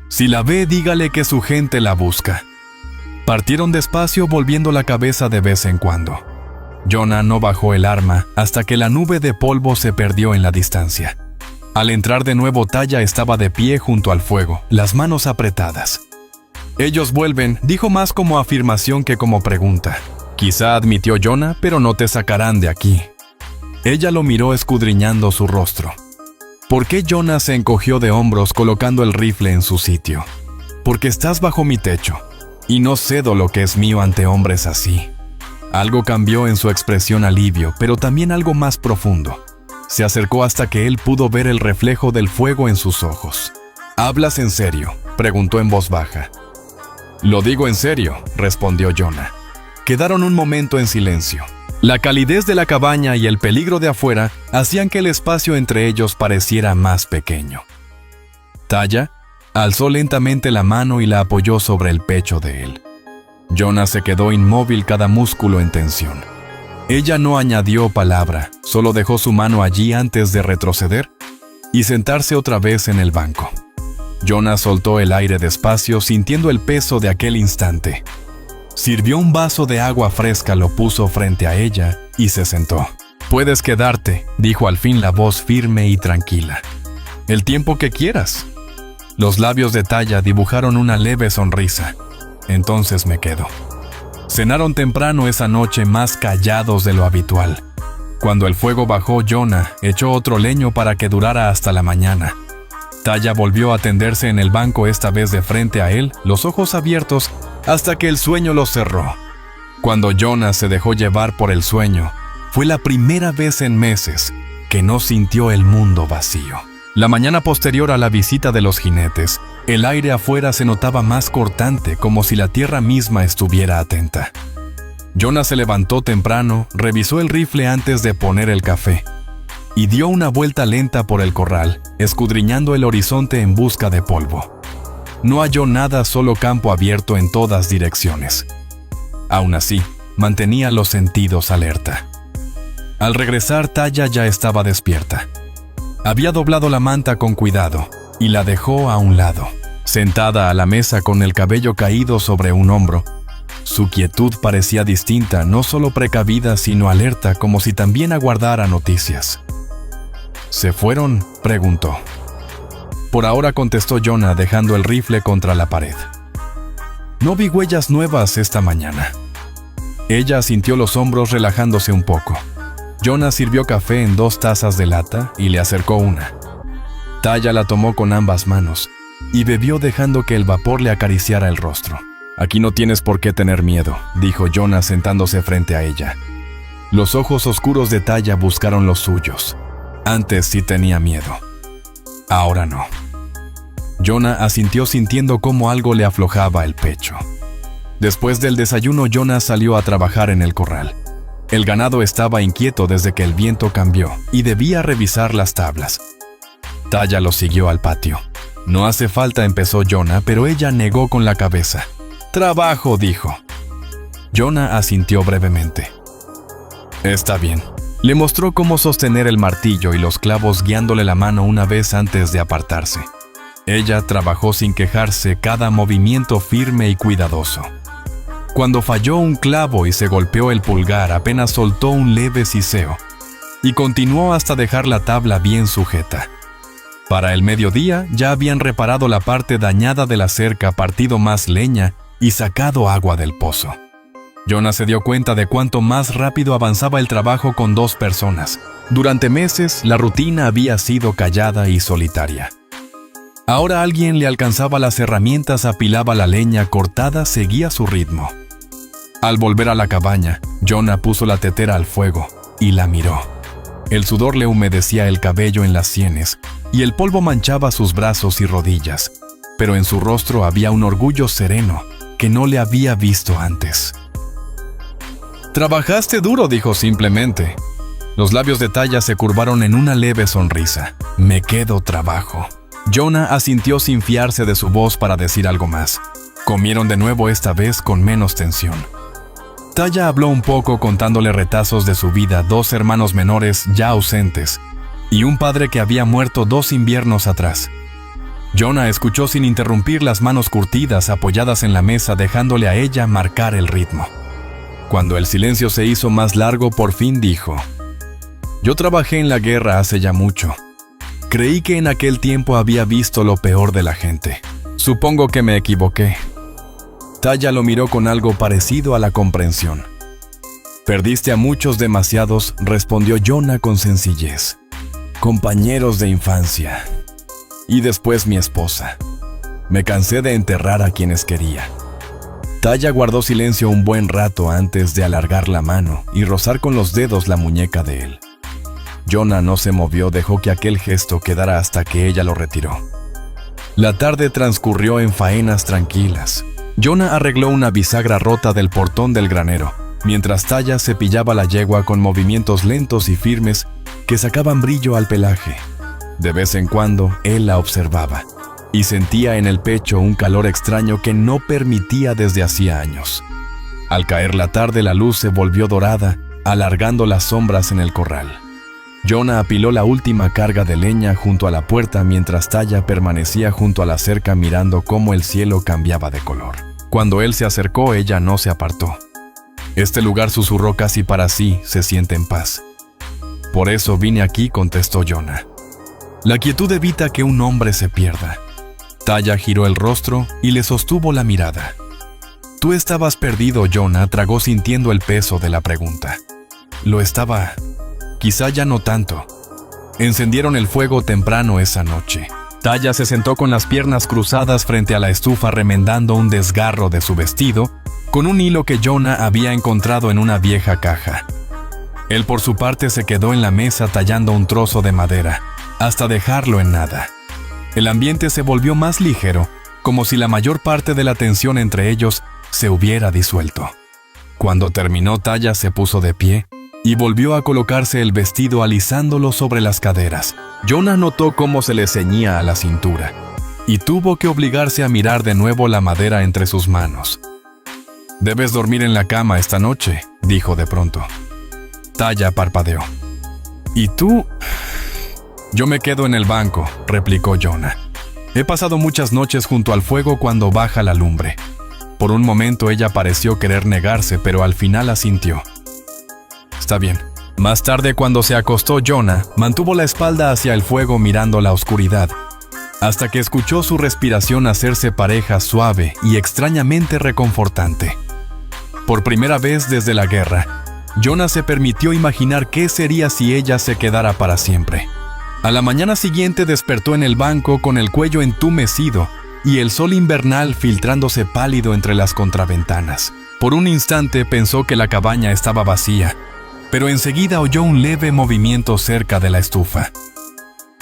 «Si la ve, dígale que su gente la busca». Partieron despacio, volviendo la cabeza de vez en cuando. Jonah no bajó el arma hasta que la nube de polvo se perdió en la distancia. Al entrar de nuevo, Taya estaba de pie junto al fuego, las manos apretadas. «Ellos vuelven», dijo más como afirmación que como pregunta. «Quizá», admitió Jonah, «pero no te sacarán de aquí». Ella lo miró escudriñando su rostro. ¿Por qué Jonah se encogió de hombros colocando el rifle en su sitio? «Porque estás bajo mi techo, y no cedo lo que es mío ante hombres así». Algo cambió en su expresión alivio, pero también algo más profundo. Se acercó hasta que él pudo ver el reflejo del fuego en sus ojos. «¿Hablas en serio?», preguntó en voz baja. «Lo digo en serio», respondió Jonah. Quedaron un momento en silencio. La calidez de la cabaña y el peligro de afuera hacían que el espacio entre ellos pareciera más pequeño. Taya alzó lentamente la mano y la apoyó sobre el pecho de él. Jonah se quedó inmóvil, cada músculo en tensión. Ella no añadió palabra, solo dejó su mano allí antes de retroceder y sentarse otra vez en el banco. Jonah soltó el aire despacio, sintiendo el peso de aquel instante. Sirvió un vaso de agua fresca, lo puso frente a ella y se sentó. «Puedes quedarte», dijo al fin la voz firme y tranquila. «El tiempo que quieras». Los labios de Taya dibujaron una leve sonrisa. «Entonces me quedo». Cenaron temprano esa noche, más callados de lo habitual. Cuando el fuego bajó, Jonah echó otro leño para que durara hasta la mañana. Taya volvió a tenderse en el banco, esta vez de frente a él, los ojos abiertos, hasta que el sueño los cerró. Cuando Jonah se dejó llevar por el sueño, fue la primera vez en meses que no sintió el mundo vacío. La mañana posterior a la visita de los jinetes, el aire afuera se notaba más cortante, como si la tierra misma estuviera atenta. Jonah se levantó temprano, revisó el rifle antes de poner el café y dio una vuelta lenta por el corral, escudriñando el horizonte en busca de polvo. No halló nada, solo campo abierto en todas direcciones. Aún así, mantenía los sentidos alerta. Al regresar, Taya ya estaba despierta. Había doblado la manta con cuidado y la dejó a un lado. Sentada a la mesa con el cabello caído sobre un hombro, su quietud parecía distinta, no solo precavida, sino alerta, como si también aguardara noticias. «¿Se fueron?», preguntó. «Por ahora», contestó Jonah, dejando el rifle contra la pared. «No vi huellas nuevas esta mañana». Ella asintió los hombros, relajándose un poco. Jonah sirvió café en 2 tazas de lata y le acercó una. Taya la tomó con ambas manos y bebió, dejando que el vapor le acariciara el rostro. «Aquí no tienes por qué tener miedo», dijo Jonah sentándose frente a ella. Los ojos oscuros de Taya buscaron los suyos. Antes sí tenía miedo. Ahora no. Jonah asintió, sintiendo cómo algo le aflojaba el pecho. Después del desayuno, Jonah salió a trabajar en el corral. El ganado estaba inquieto desde que el viento cambió y debía revisar las tablas. Taya lo siguió al patio. «No hace falta», empezó Jonah, pero ella negó con la cabeza. «Trabajo», dijo. Jonah asintió brevemente. «Está bien». Le mostró cómo sostener el martillo y los clavos, guiándole la mano una vez antes de apartarse. Ella trabajó sin quejarse, cada movimiento firme y cuidadoso. Cuando falló un clavo y se golpeó el pulgar, apenas soltó un leve siseo y continuó hasta dejar la tabla bien sujeta. Para el mediodía ya habían reparado la parte dañada de la cerca, partido más leña y sacado agua del pozo. Jonah se dio cuenta de cuánto más rápido avanzaba el trabajo con 2 personas. Durante meses, la rutina había sido callada y solitaria. Ahora alguien le alcanzaba las herramientas, apilaba la leña cortada, seguía su ritmo. Al volver a la cabaña, Jonah puso la tetera al fuego y la miró. El sudor le humedecía el cabello en las sienes y el polvo manchaba sus brazos y rodillas, pero en su rostro había un orgullo sereno que no le había visto antes. «Trabajaste duro», dijo simplemente. Los labios de Taya se curvaron en una leve sonrisa. «Me quedo trabajo». Jonah asintió sin fiarse de su voz para decir algo más. Comieron de nuevo, esta vez con menos tensión. Taya habló un poco, contándole retazos de su vida, 2 hermanos menores ya ausentes y un padre que había muerto 2 inviernos atrás. Jonah escuchó sin interrumpir, las manos curtidas apoyadas en la mesa, dejándole a ella marcar el ritmo. Cuando el silencio se hizo más largo, por fin dijo: «Yo trabajé en la guerra hace ya mucho. Creí que en aquel tiempo había visto lo peor de la gente. Supongo que me equivoqué. Taya lo miró con algo parecido a la comprensión. Perdiste a muchos demasiados, respondió Jonah con sencillez. Compañeros de infancia. Y después mi esposa. Me cansé de enterrar a quienes quería. Taya guardó silencio un buen rato antes de alargar la mano y rozar con los dedos la muñeca de él. Jonah no se movió, dejó que aquel gesto quedara hasta que ella lo retiró. La tarde transcurrió en faenas tranquilas. Jonah arregló una bisagra rota del portón del granero, mientras Taya cepillaba la yegua con movimientos lentos y firmes que sacaban brillo al pelaje. De vez en cuando, él la observaba, y sentía en el pecho un calor extraño que no permitía desde hacía años. Al caer la tarde, la luz se volvió dorada, alargando las sombras en el corral. Jonah apiló la última carga de leña junto a la puerta mientras Taya permanecía junto a la cerca mirando cómo el cielo cambiaba de color. Cuando él se acercó, ella no se apartó. Este lugar, susurró casi para sí, se siente en paz. Por eso vine aquí, contestó Jonah. La quietud evita que un hombre se pierda. Taya giró el rostro y le sostuvo la mirada. Tú estabas perdido, Jonah tragó sintiendo el peso de la pregunta. Lo estaba. Quizá ya no tanto. Encendieron el fuego temprano esa noche. Taya se sentó con las piernas cruzadas frente a la estufa remendando un desgarro de su vestido con un hilo que Jonah había encontrado en una vieja caja. Él por su parte se quedó en la mesa tallando un trozo de madera, hasta dejarlo en nada. El ambiente se volvió más ligero, como si la mayor parte de la tensión entre ellos se hubiera disuelto. Cuando terminó, Taya se puso de pie y volvió a colocarse el vestido alisándolo sobre las caderas. Jonah notó cómo se le ceñía a la cintura y tuvo que obligarse a mirar de nuevo la madera entre sus manos. «Debes dormir en la cama esta noche», dijo de pronto. Taya parpadeó. «¿Y tú?» «Yo me quedo en el banco», replicó Jonah. «He pasado muchas noches junto al fuego cuando baja la lumbre». Por un momento ella pareció querer negarse, pero al final asintió. «Está bien». Más tarde, cuando se acostó, Jonah mantuvo la espalda hacia el fuego mirando la oscuridad, hasta que escuchó su respiración hacerse pareja suave y extrañamente reconfortante. Por primera vez desde la guerra, Jonah se permitió imaginar qué sería si ella se quedara para siempre. A la mañana siguiente despertó en el banco con el cuello entumecido y el sol invernal filtrándose pálido entre las contraventanas. Por un instante pensó que la cabaña estaba vacía, pero enseguida oyó un leve movimiento cerca de la estufa.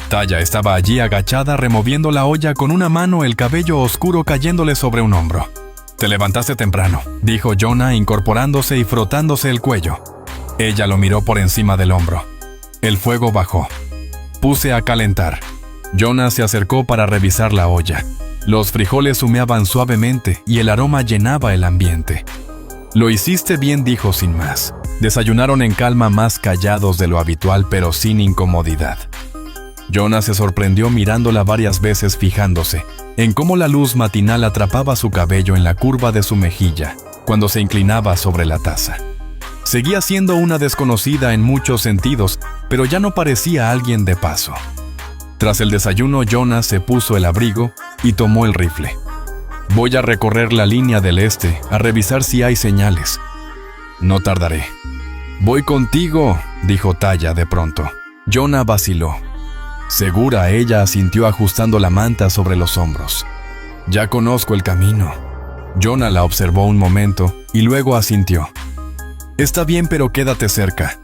Taya estaba allí agachada removiendo la olla con una mano, el cabello oscuro cayéndole sobre un hombro. «Te levantaste temprano», dijo Jonah incorporándose y frotándose el cuello. Ella lo miró por encima del hombro. El fuego bajó. «Puse a calentar». Jonah se acercó para revisar la olla. Los frijoles humeaban suavemente y el aroma llenaba el ambiente. «Lo hiciste bien», dijo sin más. Desayunaron en calma, más callados de lo habitual, pero sin incomodidad. Jonah se sorprendió mirándola varias veces, fijándose en cómo la luz matinal atrapaba su cabello en la curva de su mejilla cuando se inclinaba sobre la taza. Seguía siendo una desconocida en muchos sentidos, pero ya no parecía alguien de paso. Tras el desayuno, Jonah se puso el abrigo y tomó el rifle. «Voy a recorrer la línea del este, a revisar si hay señales. No tardaré». «Voy contigo», dijo Taya de pronto. Jonah vaciló. Segura, ella asintió ajustando la manta sobre los hombros. «Ya conozco el camino». Jonah la observó un momento y luego asintió. «Está bien, pero quédate cerca».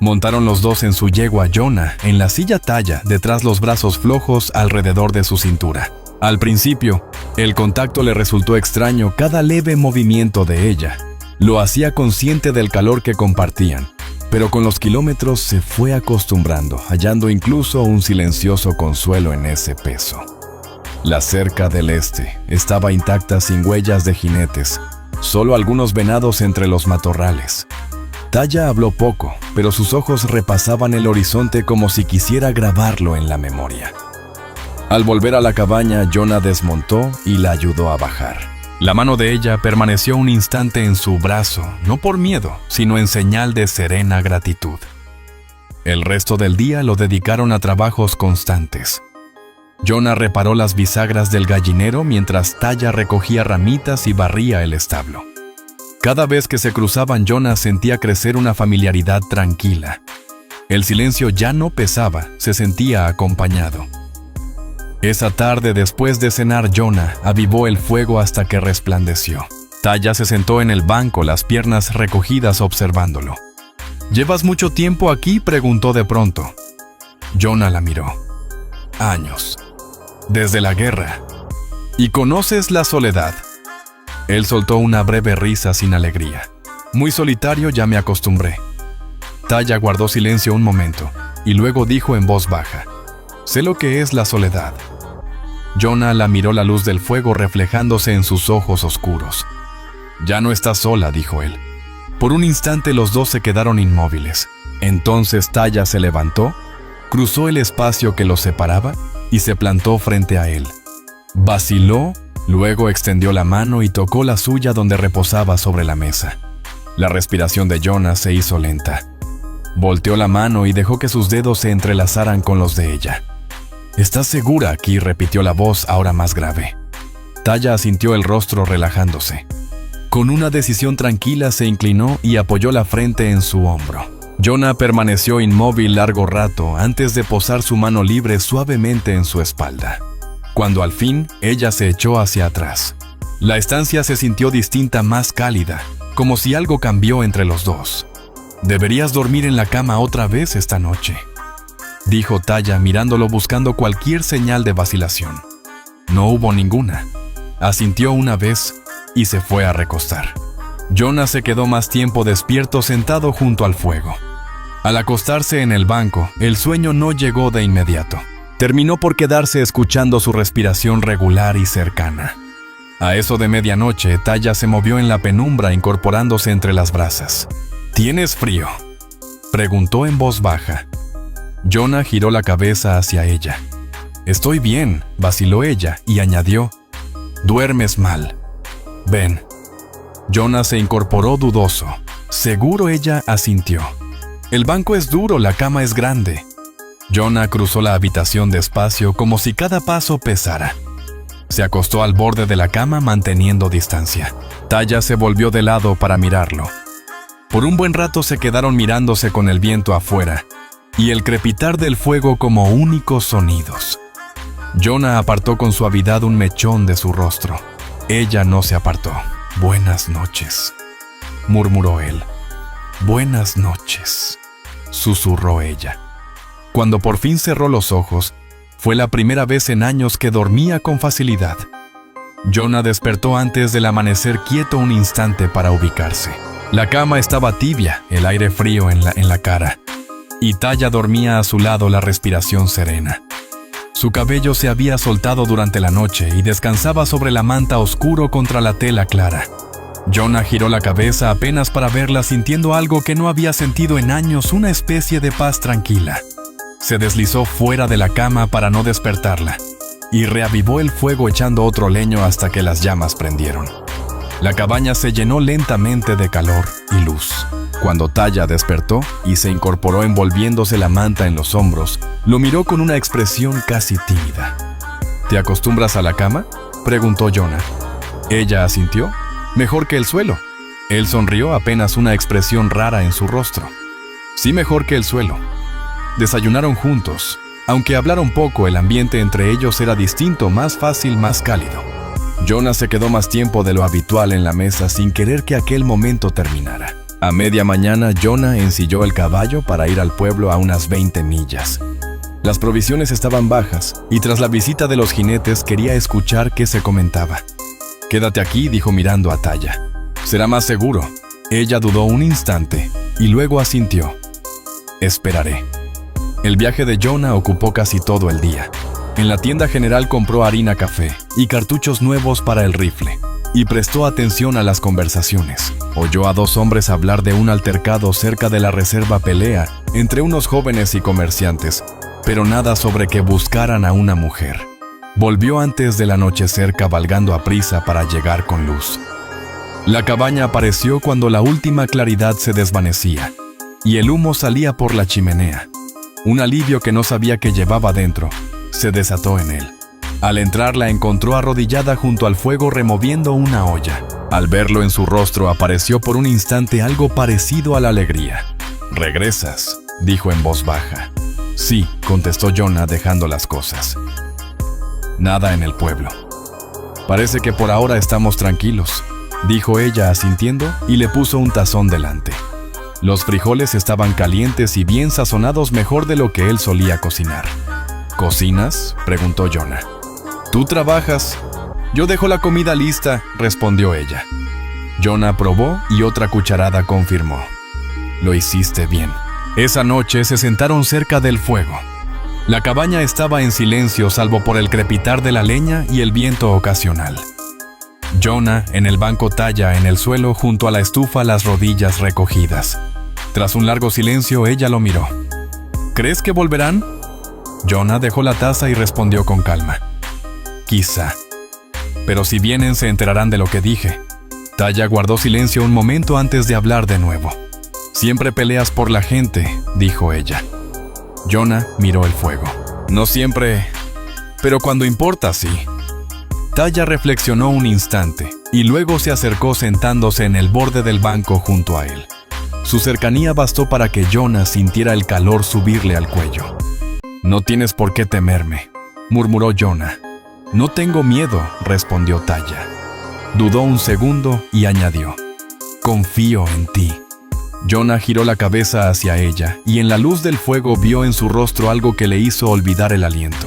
Montaron los dos en su yegua, Jonah en la silla, Taya detrás, los brazos flojos alrededor de su cintura. Al principio, el contacto le resultó extraño. Cada leve movimiento de ella lo hacía consciente del calor que compartían, pero con los kilómetros se fue acostumbrando, hallando incluso un silencioso consuelo en ese peso. La cerca del este estaba intacta, sin huellas de jinetes, solo algunos venados entre los matorrales. Taya habló poco, pero sus ojos repasaban el horizonte como si quisiera grabarlo en la memoria. Al volver a la cabaña, Jonah desmontó y la ayudó a bajar. La mano de ella permaneció un instante en su brazo, no por miedo, sino en señal de serena gratitud. El resto del día lo dedicaron a trabajos constantes. Jonah reparó las bisagras del gallinero mientras Taya recogía ramitas y barría el establo. Cada vez que se cruzaban, Jonah sentía crecer una familiaridad tranquila. El silencio ya no pesaba, se sentía acompañado. Esa tarde, después de cenar, Jonah avivó el fuego hasta que resplandeció. Taya se sentó en el banco, las piernas recogidas, observándolo. ¿Llevas mucho tiempo aquí?, preguntó de pronto. Jonah la miró. Años. Desde la guerra. ¿Y conoces la soledad? Él soltó una breve risa sin alegría. Muy solitario, ya me acostumbré. Taya guardó silencio un momento, y luego dijo en voz baja: sé lo que es la soledad. Jonah la miró, la luz del fuego reflejándose en sus ojos oscuros. Ya no estás sola, dijo él. Por un instante los dos se quedaron inmóviles. Entonces Taya se levantó, cruzó el espacio que los separaba y se plantó frente a él. Vaciló, luego extendió la mano y tocó la suya donde reposaba sobre la mesa. La respiración de Jonah se hizo lenta. Volteó la mano y dejó que sus dedos se entrelazaran con los de ella. ¿Estás segura aquí?, repitió la voz, ahora más grave. Taya asintió, el rostro relajándose. Con una decisión tranquila se inclinó y apoyó la frente en su hombro. Jonah permaneció inmóvil largo rato antes de posar su mano libre suavemente en su espalda. Cuando al fin ella se echó hacia atrás, la estancia se sintió distinta, más cálida, como si algo cambió entre los dos. «Deberías dormir en la cama otra vez esta noche», dijo Taya mirándolo buscando cualquier señal de vacilación. No hubo ninguna. Asintió una vez y se fue a recostar. Jonah se quedó más tiempo despierto, sentado junto al fuego. Al acostarse en el banco, el sueño no llegó de inmediato. Terminó por quedarse escuchando su respiración regular y cercana. A eso de medianoche, Taya se movió en la penumbra, incorporándose entre las brasas. ¿Tienes frío?, preguntó en voz baja. Jonah giró la cabeza hacia ella. Estoy bien, vaciló ella y añadió: duermes mal. Ven. Jonah se incorporó dudoso. Seguro, ella asintió. El banco es duro, la cama es grande. Jonah cruzó la habitación despacio, como si cada paso pesara. Se acostó al borde de la cama manteniendo distancia. Taya se volvió de lado para mirarlo. Por un buen rato se quedaron mirándose, con el viento afuera y el crepitar del fuego como únicos sonidos. Jonah apartó con suavidad un mechón de su rostro. Ella no se apartó. Buenas noches, murmuró él. Buenas noches, susurró ella. Cuando por fin cerró los ojos, fue la primera vez en años que dormía con facilidad. Jonah despertó antes del amanecer, quieto un instante para ubicarse. La cama estaba tibia, el aire frío en la cara, y Taya dormía a su lado, la respiración serena. Su cabello se había soltado durante la noche y descansaba sobre la manta, oscuro contra la tela clara. Jonah giró la cabeza apenas para verla, sintiendo algo que no había sentido en años, una especie de paz tranquila. Se deslizó fuera de la cama para no despertarla y reavivó el fuego echando otro leño hasta que las llamas prendieron. La cabaña se llenó lentamente de calor y luz. Cuando Taya despertó y se incorporó envolviéndose la manta en los hombros, lo miró con una expresión casi tímida. ¿Te acostumbras a la cama?, preguntó Jonah. Ella asintió. Mejor que el suelo. Él sonrió, apenas una expresión rara en su rostro. Sí, mejor que el suelo. Desayunaron juntos. Aunque hablaron poco, el ambiente entre ellos era distinto, más fácil, más cálido. Jonah se quedó más tiempo de lo habitual en la mesa sin querer que aquel momento terminara. A media mañana, Jonah ensilló el caballo para ir al pueblo a unas 20 millas. Las provisiones estaban bajas y tras la visita de los jinetes quería escuchar qué se comentaba. «Quédate aquí», dijo mirando a Taya. «Será más seguro». Ella dudó un instante y luego asintió. «Esperaré». El viaje de Jonah ocupó casi todo el día. En la tienda general compró harina, café y cartuchos nuevos para el rifle, y prestó atención a las conversaciones. Oyó a dos hombres hablar de un altercado cerca de la reserva Pelea entre unos jóvenes y comerciantes, pero nada sobre que buscaran a una mujer. Volvió antes del anochecer, cabalgando a prisa para llegar con luz. La cabaña apareció cuando la última claridad se desvanecía y el humo salía por la chimenea. Un alivio que no sabía que llevaba dentro se desató en él. Al entrar la encontró arrodillada junto al fuego removiendo una olla. Al verlo en su rostro apareció por un instante algo parecido a la alegría. «¿Regresas?», dijo en voz baja. «Sí», contestó Jonah dejando las cosas. «Nada en el pueblo. Parece que por ahora estamos tranquilos», dijo ella asintiendo y le puso un tazón delante. Los frijoles estaban calientes y bien sazonados, mejor de lo que él solía cocinar. «¿Cocinas?», preguntó Jonah. «Tú trabajas». «Yo dejo la comida lista», respondió ella. Jonah probó y otra cucharada confirmó. «Lo hiciste bien». Esa noche se sentaron cerca del fuego. La cabaña estaba en silencio salvo por el crepitar de la leña y el viento ocasional. Jonah en el banco, Taya en el suelo junto a la estufa, las rodillas recogidas. Tras un largo silencio ella lo miró. «¿Crees que volverán?». Jonah dejó la taza y respondió con calma. «Quizá. Pero si vienen se enterarán de lo que dije». Taya guardó silencio un momento antes de hablar de nuevo. «Siempre peleas por la gente», dijo ella. Jonah miró el fuego. «No siempre, pero cuando importa, sí». Taya reflexionó un instante y luego se acercó sentándose en el borde del banco junto a él. Su cercanía bastó para que Jonah sintiera el calor subirle al cuello. «No tienes por qué temerme», murmuró Jonah. «No tengo miedo», respondió Taya. Dudó un segundo y añadió. «Confío en ti». Jonah giró la cabeza hacia ella y en la luz del fuego vio en su rostro algo que le hizo olvidar el aliento.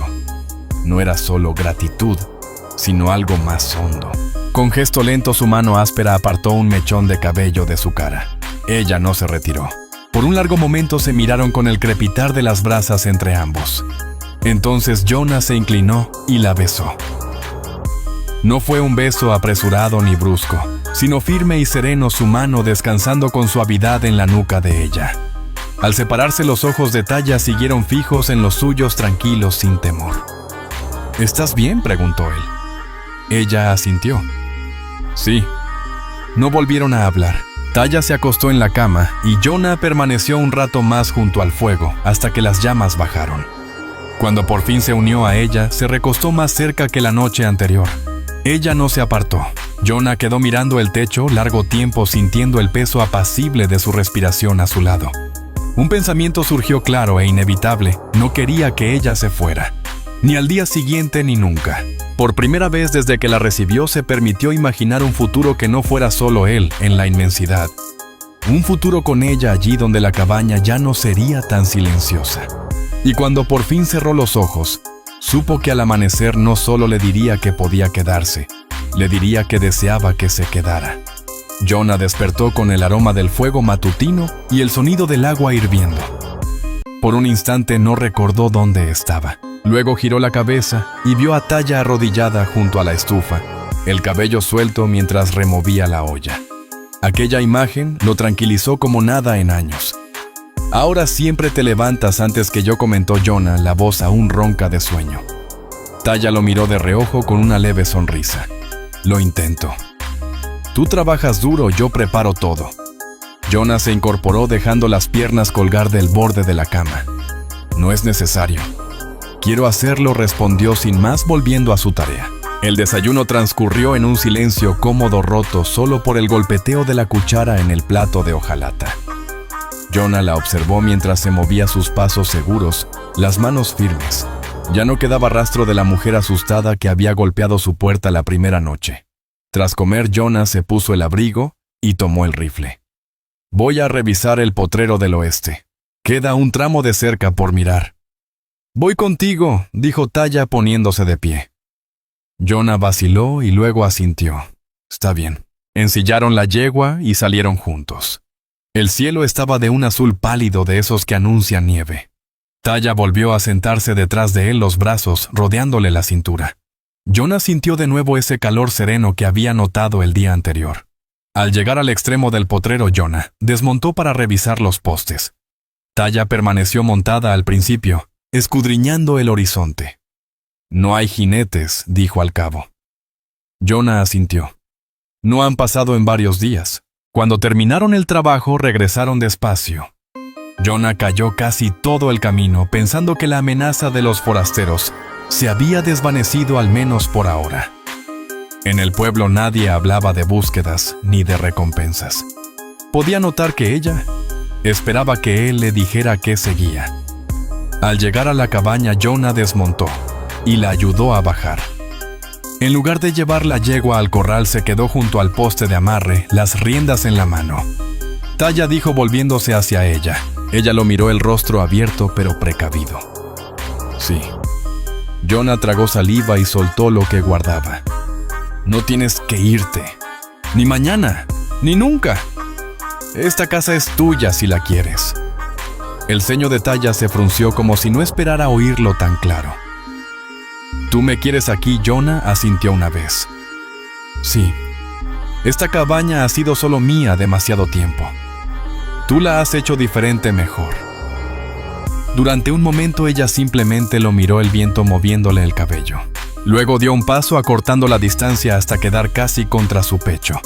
No era solo gratitud, sino algo más hondo. Con gesto lento su mano áspera apartó un mechón de cabello de su cara. Ella no se retiró. Por un largo momento se miraron con el crepitar de las brasas entre ambos. Entonces Jonah se inclinó y la besó. No fue un beso apresurado ni brusco, sino firme y sereno, su mano descansando con suavidad en la nuca de ella. Al separarse, los ojos de Taya siguieron fijos en los suyos, tranquilos, sin temor. «¿Estás bien?», preguntó él. Ella asintió. «Sí». No volvieron a hablar. Taya se acostó en la cama y Jonah permaneció un rato más junto al fuego hasta que las llamas bajaron. Cuando por fin se unió a ella, se recostó más cerca que la noche anterior. Ella no se apartó. Jonah quedó mirando el techo largo tiempo, sintiendo el peso apacible de su respiración a su lado. Un pensamiento surgió claro e inevitable. No quería que ella se fuera. Ni al día siguiente ni nunca. Por primera vez desde que la recibió, se permitió imaginar un futuro que no fuera solo él en la inmensidad. Un futuro con ella allí donde la cabaña ya no sería tan silenciosa. Y cuando por fin cerró los ojos, supo que al amanecer no solo le diría que podía quedarse, le diría que deseaba que se quedara. Jonah despertó con el aroma del fuego matutino y el sonido del agua hirviendo. Por un instante no recordó dónde estaba. Luego giró la cabeza y vio a Taya arrodillada junto a la estufa, el cabello suelto mientras removía la olla. Aquella imagen lo tranquilizó como nada en años. «Ahora siempre te levantas antes que yo», comentó Jonah, la voz aún ronca de sueño. Taya lo miró de reojo con una leve sonrisa. «Lo intento». «Tú trabajas duro, yo preparo todo». Jonah se incorporó dejando las piernas colgar del borde de la cama. «No es necesario». «Quiero hacerlo», respondió sin más, volviendo a su tarea. El desayuno transcurrió en un silencio cómodo, roto solo por el golpeteo de la cuchara en el plato de hojalata. Jonah la observó mientras se movía, sus pasos seguros, las manos firmes. Ya no quedaba rastro de la mujer asustada que había golpeado su puerta la primera noche. Tras comer, Jonah se puso el abrigo y tomó el rifle. «Voy a revisar el potrero del oeste. Queda un tramo de cerca por mirar». «Voy contigo», dijo Taya poniéndose de pie. Jonah vaciló y luego asintió. «Está bien». Ensillaron la yegua y salieron juntos. El cielo estaba de un azul pálido, de esos que anuncian nieve. Taya volvió a sentarse detrás de él, los brazos rodeándole la cintura. Jonah sintió de nuevo ese calor sereno que había notado el día anterior. Al llegar al extremo del potrero, Jonah desmontó para revisar los postes. Taya permaneció montada al principio, escudriñando el horizonte. «No hay jinetes», dijo al cabo. Jonah asintió. «No han pasado en varios días». Cuando terminaron el trabajo, regresaron despacio. Jonah cayó casi todo el camino pensando que la amenaza de los forasteros se había desvanecido al menos por ahora. En el pueblo nadie hablaba de búsquedas ni de recompensas. Podía notar que ella esperaba que él le dijera qué seguía. Al llegar a la cabaña, Jonah desmontó y la ayudó a bajar. En lugar de llevar la yegua al corral, se quedó junto al poste de amarre, las riendas en la mano. Taya dijo volviéndose hacia ella. Ella lo miró, el rostro abierto pero precavido. Sí. Jonah tragó saliva y soltó lo que guardaba. No tienes que irte. Ni mañana, ni nunca. Esta casa es tuya si la quieres. El ceño de Taya se frunció como si no esperara oírlo tan claro. ¿Tú me quieres aquí, Jonah?, asintió una vez. Sí. Esta cabaña ha sido solo mía demasiado tiempo. Tú la has hecho diferente mejor. Durante un momento ella simplemente lo miró, el viento moviéndole el cabello. Luego dio un paso acortando la distancia hasta quedar casi contra su pecho.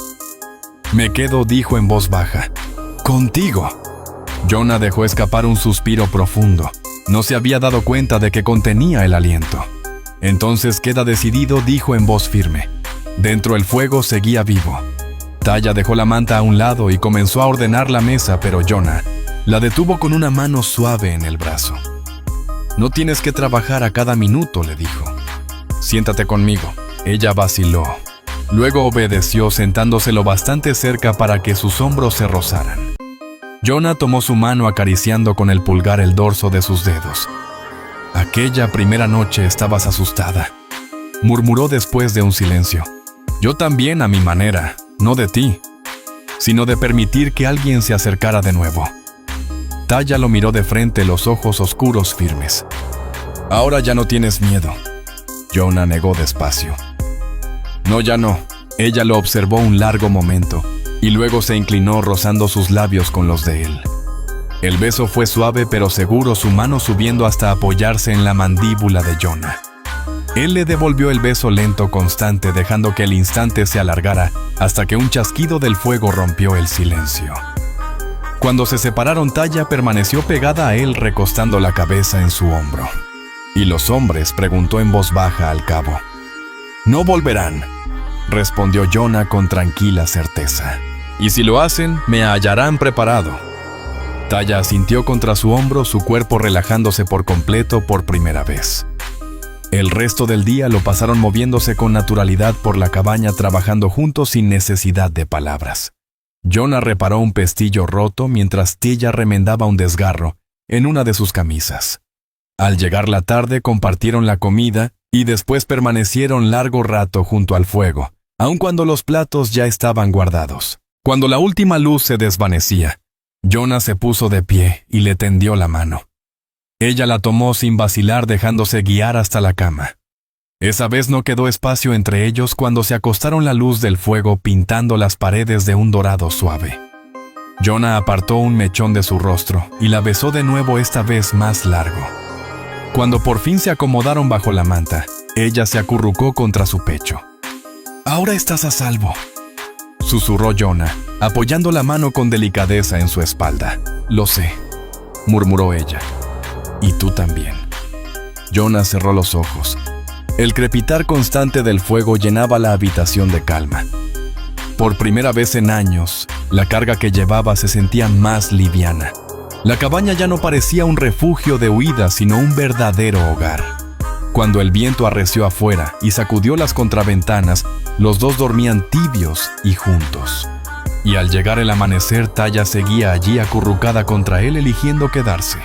Me quedo, dijo en voz baja. Contigo. Jonah dejó escapar un suspiro profundo. No se había dado cuenta de que contenía el aliento. Entonces queda decidido, dijo en voz firme. Dentro el fuego seguía vivo. Taya dejó la manta a un lado y comenzó a ordenar la mesa, pero Jonah la detuvo con una mano suave en el brazo. No tienes que trabajar a cada minuto, le dijo. Siéntate conmigo. Ella vaciló. Luego obedeció, sentándose lo bastante cerca para que sus hombros se rozaran. Jonah tomó su mano acariciando con el pulgar el dorso de sus dedos. Aquella primera noche estabas asustada, murmuró después de un silencio. Yo también, a mi manera, no de ti, sino de permitir que alguien se acercara de nuevo. Taya lo miró de frente, los ojos oscuros firmes. Ahora ya no tienes miedo. Jonah negó despacio. No, ya no. Ella lo observó un largo momento y luego se inclinó rozando sus labios con los de él. El beso fue suave pero seguro, su mano subiendo hasta apoyarse en la mandíbula de Jonah. Él le devolvió el beso lento, constante, dejando que el instante se alargara hasta que un chasquido del fuego rompió el silencio. Cuando se separaron, Taya permaneció pegada a él, recostando la cabeza en su hombro. ¿Y los hombres?, preguntó en voz baja al cabo. No volverán, respondió Jonah con tranquila certeza. Y si lo hacen, me hallarán preparado. Taya asintió contra su hombro, su cuerpo relajándose por completo por primera vez. El resto del día lo pasaron moviéndose con naturalidad por la cabaña, trabajando juntos sin necesidad de palabras. Jonah reparó un pestillo roto mientras Taya remendaba un desgarro en una de sus camisas. Al llegar la tarde, compartieron la comida y después permanecieron largo rato junto al fuego, aun cuando los platos ya estaban guardados. Cuando la última luz se desvanecía, Jonah se puso de pie y le tendió la mano. Ella la tomó sin vacilar, dejándose guiar hasta la cama. Esa vez no quedó espacio entre ellos cuando se acostaron, la luz del fuego pintando las paredes de un dorado suave. Jonah apartó un mechón de su rostro y la besó de nuevo, esta vez más largo. Cuando por fin se acomodaron bajo la manta, ella se acurrucó contra su pecho. «Ahora estás a salvo», susurró Jonah, apoyando la mano con delicadeza en su espalda. «Lo sé», murmuró ella. «Y tú también». Jonah cerró los ojos. El crepitar constante del fuego llenaba la habitación de calma. Por primera vez en años, la carga que llevaba se sentía más liviana. La cabaña ya no parecía un refugio de huida, sino un verdadero hogar. Cuando el viento arreció afuera y sacudió las contraventanas, los dos dormían tibios y juntos. Y al llegar el amanecer, Taya seguía allí acurrucada contra él, eligiendo quedarse.